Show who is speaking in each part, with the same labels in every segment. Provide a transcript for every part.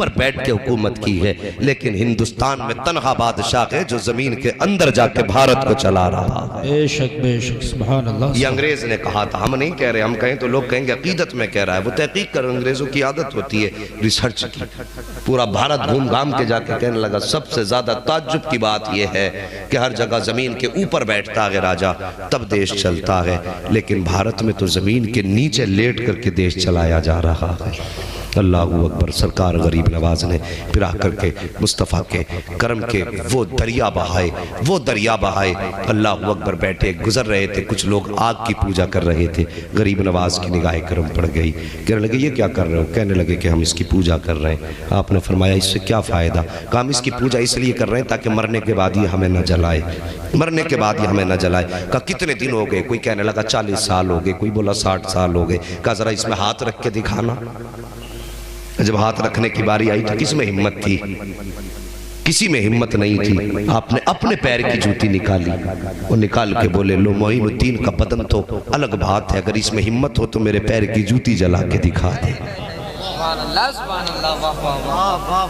Speaker 1: اوپر بیٹھ کے حکومت کی ہے، لیکن ہندوستان میں تنہا بادشاہ ہے جو زمین کے اندر جا کے بھارت کو چلا رہا ہے۔
Speaker 2: بے شک سبحان اللہ۔
Speaker 1: یہ انگریز نے کہا تھا، ہم نہیں کہہ رہے، ہم کہیں تو لوگ کہیں گے عقیدت میں کہہ رہا ہے، وہ تحقیق کر، انگریزوں کی عادت ہوتی ہے ریسرچ کی، پورا بھارت گھوم گھام کے جا کے کہنے لگا سب سے زیادہ تعجب کی بات یہ ہے کہ ہر جگہ زمین کے اوپر بیٹھتا ہے راجہ تب دیش چلتا ہے، لیکن بھارت میں تو زمین کے نیچے لیٹ کر کے دیش چلایا جا رہا ہے۔ اللہ اکبر۔ سرکار غریب نواز نے پھر آ کر کے مصطفیٰ کے کرم کے وہ دریا بہائے، اللہ اکبر۔ بیٹھے گزر رہے تھے، کچھ لوگ آگ کی پوجا کر رہے تھے، غریب نواز کی نگاہ کرم پڑ گئی، کہنے لگے یہ کیا کر رہے ہو؟ کہنے لگے کہ ہم اس کی پوجا کر رہے ہیں۔ آپ نے فرمایا اس سے کیا فائدہ؟ کہا ہم اس کی پوجا اس لیے کر رہے ہیں تاکہ مرنے کے بعد یہ ہمیں نہ جلائے، مرنے کے بعد یہ ہمیں نہ جلائے۔ کہا کتنے دن ہو گئے؟ کوئی کہنے لگا 40 سال ہو گئے، کوئی بولا 60 سال ہو گئے۔ کہا ذرا اس میں ہاتھ رکھ کے دکھانا۔ جب ہاتھ رکھنے کی باری آئی تو کس میں ہمت تھی؟ کسی میں ہمت نہیں تھی۔ آپ نے اپنے پیر کی جوتی نکالی، وہ نکال کے بولے لو معین الدین کا بدن تو الگ بات ہے، اگر اس میں ہمت ہو تو میرے پیر کی جوتی جلا کے دکھا دے،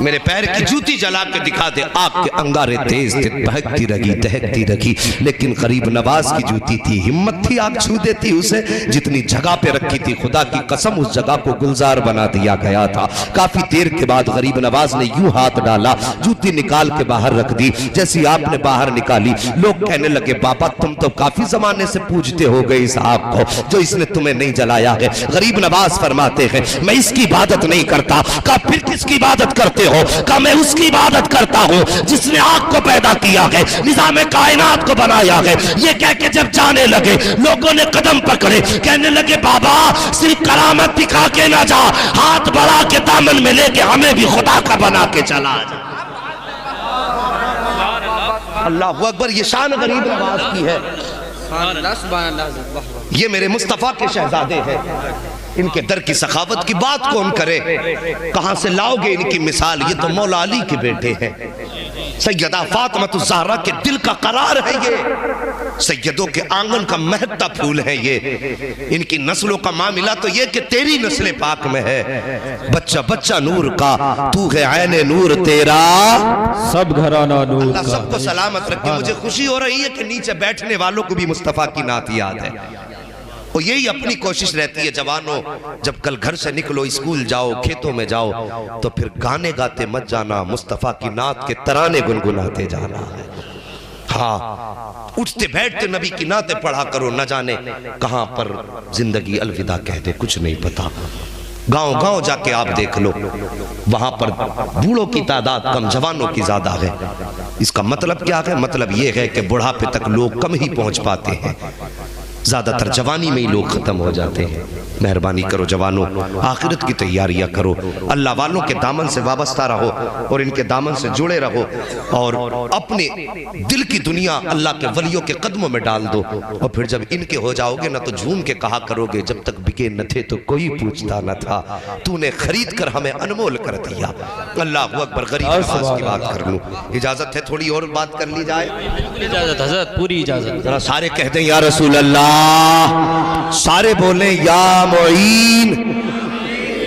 Speaker 1: میرے پیر کی جوتی جلا کے دکھا دے۔ آگ کے انگارے تیز تھے، بہکتی رہی دہکتی رہی، لیکن غریب نواز کی جوتی تھی، ہمت تھی، آگ چھو دیتی اسے۔ جتنی جگہ پہ رکھی تھی خدا کی قسم اس جگہ کو گلزار بنا دیا گیا تھا۔ کافی دیر کے بعد غریب نواز نے یوں ہاتھ ڈالا، جوتی نکال کے باہر رکھ دی۔ جیسی آپ نے باہر نکالی، لوگ کہنے لگے بابا تم تو کافی زمانے سے پوجتے ہو گئے اس آگ کو جو اس نے تمہیں نہیں جلایا ہے۔ غریب نواز فرماتے ہیں میں اس کی عبادت نہیں کرتا۔ کہا پھر کس کی عبادت کرتے ہو؟ کہا میں اس کی عبادت کرتا ہوں جس نے آگ کو پیدا کیا ہے، نظام کائنات کو بنایا ہے۔ یہ کہہ کے جب جانے لگے لوگوں نے قدم پکڑے، کہنے لگے بابا صرف کرامت دکھا کے نہ جا، ہاتھ بڑھا کے دامن میں لے کے ہمیں بھی خدا کا بنا کے چلا جا۔ اللہ اکبر۔ یہ شان غریب نواز کی ہے، یہ میرے مصطفیٰ کے شہزادے ہیں، ان کے در کی سخاوت کی بات کون کرے؟ کہاں سے لاؤ گے ان کی مثال؟ یہ تو مولا علی کے بیٹے ہیں، سیدہ فاطمہ الزہرا کے دل کا قرار ہے، یہ سیدوں کے آنگن کا مہکتا پھول ہے، یہ ان کی نسلوں کا معاملہ تو یہ کہ تیری نسل پاک میں ہے۔ بچہ بچہ نور کا، تو ہے عین نور تیرا،
Speaker 2: سب گھرانہ نور کا۔
Speaker 1: اللہ سب کو سلامت رکھے۔ مجھے خوشی ہو رہی ہے کہ نیچے بیٹھنے والوں کو بھی مصطفیٰ کی نعت یاد ہے، اور یہی اپنی کوشش رہتی ہے جوانوں، جب کل گھر سے نکلو، اسکول جاؤ، کھیتوں میں جاؤ، تو پھر گانے گاتے مت جانا، مصطفیٰ کی نعت کے ترانے گنگناتے جانا ہے۔ ہاں اٹھتے بیٹھتے نبی کی نعتیں پڑھا کرو، نہ جانے کہاں پر زندگی الوداع کہہ دے، کچھ نہیں پتا۔ گاؤں گاؤں جا کے آپ دیکھ لو، وہاں پر بوڑھوں کی تعداد کم، جوانوں کی زیادہ ہے۔ اس کا مطلب کیا ہے؟ مطلب یہ ہے کہ بڑھاپے تک لوگ کم ہی پہنچ پاتے ہیں، زیادہ تر جوانی میں ہی لوگ ختم ہو جاتے ہیں۔ مہربانی کرو جوانوں، آخرت کی تیاریاں کرو، اللہ والوں کے دامن سے وابستہ رہو اور ان کے دامن سے جڑے رہو، اور اپنے دل کی دنیا اللہ کے ولیوں کے قدموں میں ڈال دو، اور پھر جب ان کے ہو جاؤ گے نہ تو جھوم کے کہا کرو گے جب تک بکے نہ تھے تو کوئی پوچھتا نہ تھا، تو نے خرید کر ہمیں انمول کر دیا۔ اللہ اکبر۔ غریب نواز کی بات کر لوں، اجازت ہے تھوڑی اور بات کر لی جائے؟
Speaker 2: اجازت حضرت، پوری اجازت۔
Speaker 1: ذرا سارے کہہ دیں یا رسول اللہ، سارے بولیں یا معین۔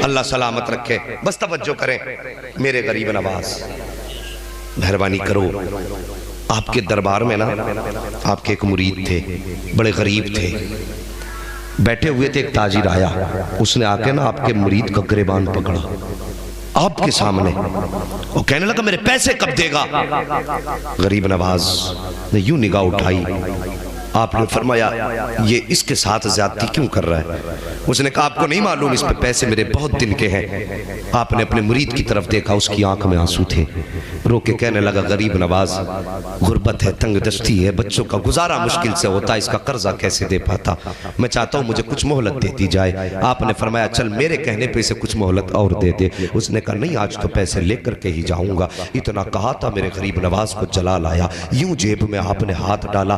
Speaker 1: اللہ سلامت رکھے۔ بس توجہ کریں میرے غریب نواز، مہربانی کرو۔ آپ کے دربار میں نا آپ کے ایک مرید تھے، بڑے غریب تھے، بیٹھے ہوئے تھے، ایک تاجر آیا، اس نے آ کے نا آپ کے مرید کا گریبان پکڑا آپ کے سامنے، وہ کہنے لگا میرے پیسے کب دے گا؟ غریب نواز نے یوں نگاہ اٹھائی، آپ نے فرمایا یہ اس کے ساتھ زیادتی کیوں کر رہا ہے؟ اس نے کہا آپ کو نہیں معلوم اس پہ پیسے میرے بہت دن کے ہیں۔ آپ نے اپنے مرید کی طرف دیکھا، اس کی آنکھ میں آنسو تھے، رو کے کہنے لگا غریب نواز غربت ہے، تنگ دستی ہے، بچوں کا گزارا مشکل سے ہوتا ہے، اس کا قرضہ کیسے دے پاتا، میں چاہتا ہوں مجھے کچھ مہلت دے دی جائے۔ آپ نے فرمایا چل میرے کہنے پہ اسے کچھ مہلت اور دے دے۔ اس نے کہا نہیں آج تو پیسے لے کر کے ہی جاؤں گا۔ اتنا کہا تھا میرے غریب نواز کو جلال آیا، یوں جیب میں آپ نے ہاتھ ڈالا،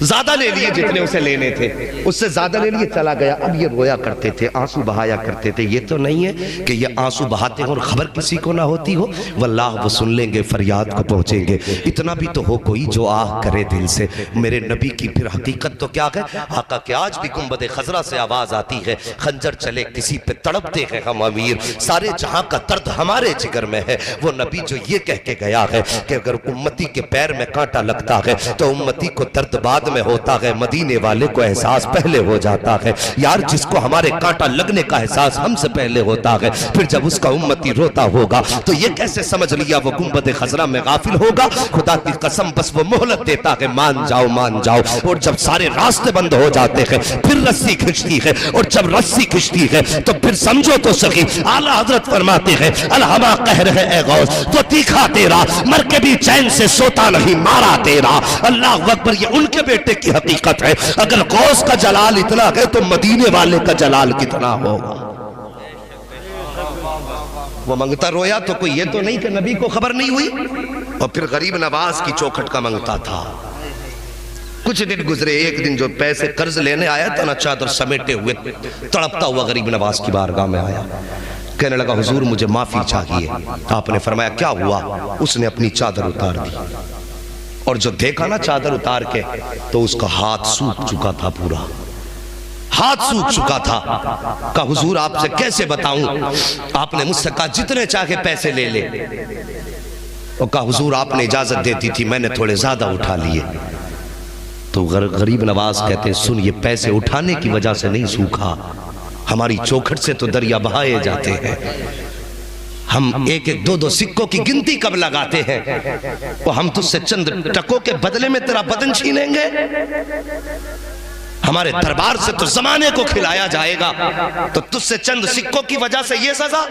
Speaker 1: زیادہ لے لیے جتنے اسے لینے تھے، اس سے زیادہ لے لیے، چلا گیا۔ اب یہ رویا کرتے تھے، آنسو بہایا کرتے تھے۔ یہ تو نہیں ہے کہ یہ آنسو بہاتے ہیں اور خبر کسی کو نہ ہوتی ہو، واللہ وہ سن لیں گے، فریاد کو پہنچیں گے۔ اتنا بھی تو ہو کوئی جو آہ کرے دل سے۔ میرے نبی کی پھر حقیقت تو کیا ہے؟ آقا کہ آج بھی گنبد خضرا سے آواز آتی ہے، خنجر چلے کسی پہ تڑپتے ہیں ہم امیر، سارے جہاں کا درد ہمارے جگر میں ہے۔ وہ نبی جو یہ کہہ کے گیا ہے کہ اگر امتی کے پیر میں کانٹا لگتا ہے تو امتی کو درد بعد میں ہوتا ہے، مدینے والے کو احساس پہلے ہو جاتا ہے۔ یار جس کو ہمارے کانٹا لگنے کا احساس ہم سے پہلے ہوتا ہے، پھر جب اس کا امتی روتا ہوگا تو یہ کیسے سمجھ لیا وہ گنبد خضرا میں غافل ہوگا؟ خدا کی قسم بس وہ مہلت دیتا ہے، مان جاؤ مان جاؤ، اور جب سارے راستے بند ہو جاتے ہیں پھر رسی کھنچتی ہے، اور جب رسی کھنچتی ہے تو پھر سمجھو تو سخی اعلیٰ حضرت فرماتے ہیں الہما قہر ہے اے غوث، وہ تیکھا تیرا مر کے بھی چین سے سوتا نہیں مارا تیرا۔ اللہ اکبر، یہ ان کے بیٹے کی حقیقت ہے۔ اگر غوث کا جلال اتنا ہے تو مدینے والے کا جلال کتنا ہوگا؟ وہ منگتا رویا تو کوئی یہ تو نہیں کہ نبی کو خبر نہیں ہوئی؟ اور پھر غریب نواز کی چوکھٹ کا منگتا تھا۔ کچھ دن گزرے، ایک دن جو پیسے قرض لینے آیا تھا نا، چادر سمیٹے ہوئے تڑپتا ہوا غریب نواز کی بارگاہ میں آیا، کہنے لگا حضور مجھے معافی چاہیے۔ آپ نے فرمایا کیا ہوا؟ اس نے اپنی چادر اتار دی، اور جو دیکھا نا چادر اتار کے تو اس کا ہاتھ سوکھ چکا تھا، پورا ہاتھ سوکھ چکا تھا۔ کہا حضور آپ سے کیسے بتاؤں؟ آپ نے مجھ سے کہا جتنے چاہے پیسے لے لے، اور کہا حضور آپ نے اجازت دیتی تھی، میں نے تھوڑے زیادہ اٹھا لیے۔ تو غریب نواز کہتے ہیں سن، یہ پیسے اٹھانے کی وجہ سے نہیں سوکھا، ہماری چوکھٹ سے تو دریا بہائے جاتے ہیں۔ ہم ایک ایک دو دو سکوں کی گنتی کب لگاتے ہیں؟ وہ ہم تجھ سے چند ٹکوں کے بدلے میں تیرا بدن چھینیں گے؟ ہمارے دربار سے تو زمانے کو کھلایا جائے گا، تو تجھ سے چند سکوں کی وجہ سے یہ سزا؟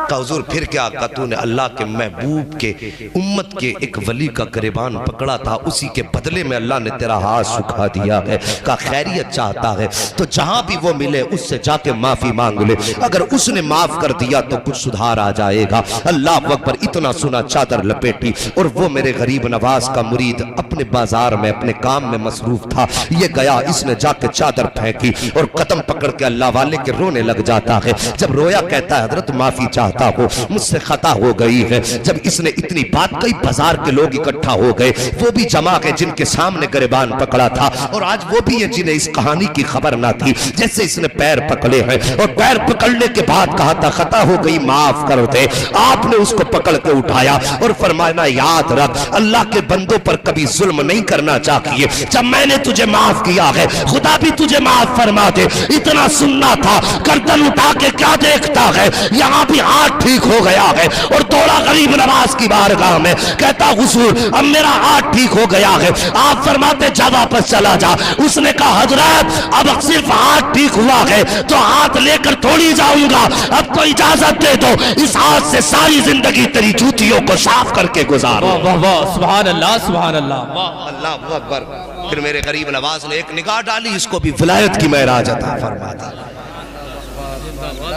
Speaker 1: کہا حضور پھر کیا؟ کہا تو نے اللہ کے محبوب کے امت کے ایک ولی کا گریبان پکڑا تھا، اسی کے بدلے میں اللہ نے تیرا ہاتھ سکھا دیا ہے۔ کہا خیریت چاہتا ہے تو جہاں بھی وہ ملے اس سے جا کے معافی مانگ لے، اگر اس نے معاف کر دیا تو کچھ سدھار آ جائے گا۔ اللہ اکبر، اتنا سنا چادر لپیٹی، اور وہ میرے غریب نواز کا مرید اپنے بازار میں اپنے کام میں مصروف تھا، یہ گیا، اس نے جا کے چادر پھینکی اور قدم پکڑ کے اللہ والے کے رونے لگ جاتا ہے۔ جب رویا کہتا ہے حضرت معافی چاہتا ہو، مجھ سے خطا ہو گئی ہے۔ جب اس نے اتنی بات کئی، بازار کے لوگ اکٹھا ہو گئے، وہ بھی جمع ہے جن کے سامنے گریبان پکڑا تھا، اور آج وہ بھی ہیں جنہیں اس کہانی کی خبر نہ تھی۔ جیسے اس نے پیر پکڑے ہیں، اور پیر پکڑنے کے بعد کہا تھا خطا ہو گئی معاف کر دے، آپ نے اس کو پکڑ کے اٹھایا اور فرمایا یاد رکھ اللہ کے بندوں پر کبھی ظلم نہیں کرنا چاہیے، جب میں نے تجھے معاف کیا ہے خدا بھی تجھے معاف فرما دے۔ اتنا سننا تھا، گردن اٹھا کے کیا دیکھتا ہے؟ یہاں بھی ہاتھ ٹھیک ہو گیا ہے، اور دوڑا غریب نواز کی بارگاہ میں، کہتا حضور اب میرا ہاتھ ٹھیک ہو گیا ہے۔ آپ فرماتے جا واپس چلا جا۔ اس نے کہا حضرت اب صرف ہاتھ ٹھیک ہوا ہے تو ہاتھ لے کر تھوڑی جاؤں گا، اب تو اجازت دے دو، اس ہاتھ سے ساری زندگی تیری جوتیوں کو صاف کر کے گزار۔
Speaker 2: واہ واہ، سبحان اللہ سبحان اللہ،
Speaker 1: اللہ اکبر۔ پھر میرے غریب نواز نے ایک نگاہ ڈالی، اس کو بھی ولایت کی معراج عطا فرما دی۔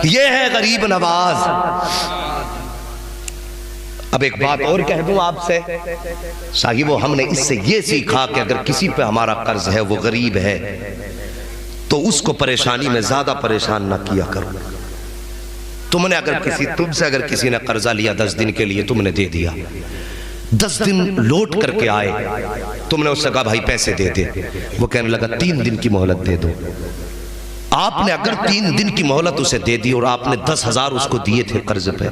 Speaker 1: یہ ہے غریب نواز۔ اب ایک بات اور کہہ دوں آپ سے صاحبو، ہم نے اس سے یہ سیکھا کہ اگر کسی پہ ہمارا قرض ہے، وہ غریب ہے، تو اس کو پریشانی میں زیادہ پریشان نہ کیا کرو۔ تم سے اگر کسی نے قرضہ لیا 10 دن کے لیے، تم نے دے دیا، 10 دن لوٹ کر کے آئے، تم نے اس سے کہا بھائی پیسے دے دے، وہ کہنے لگا 3 دن کی مہلت دے دو۔ آپ نے اگر 3 دن کی مہلت اسے دے دی، اور آپ نے 10,000 اس کو دیے تھے قرض پہ،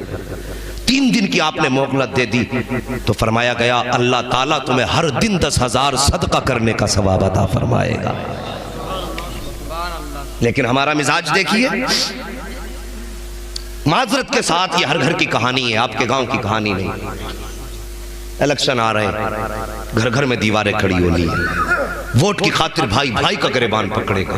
Speaker 1: 3 دن کی آپ نے مہلت دے دی، تو فرمایا گیا اللہ تعالیٰ تمہیں ہر دن 10,000 صدقہ کرنے کا ثواب عطا فرمائے گا۔ لیکن ہمارا مزاج دیکھیے، معذرت کے ساتھ یہ ہر گھر کی کہانی ہے، آپ کے گاؤں کی کہانی نہیں۔ الیکشن آ رہے ہیں، گھر گھر میں دیواریں کھڑی ہونی ہیں، ووٹ کی خاطر بھائی بھائی کا گریبان پکڑے گا۔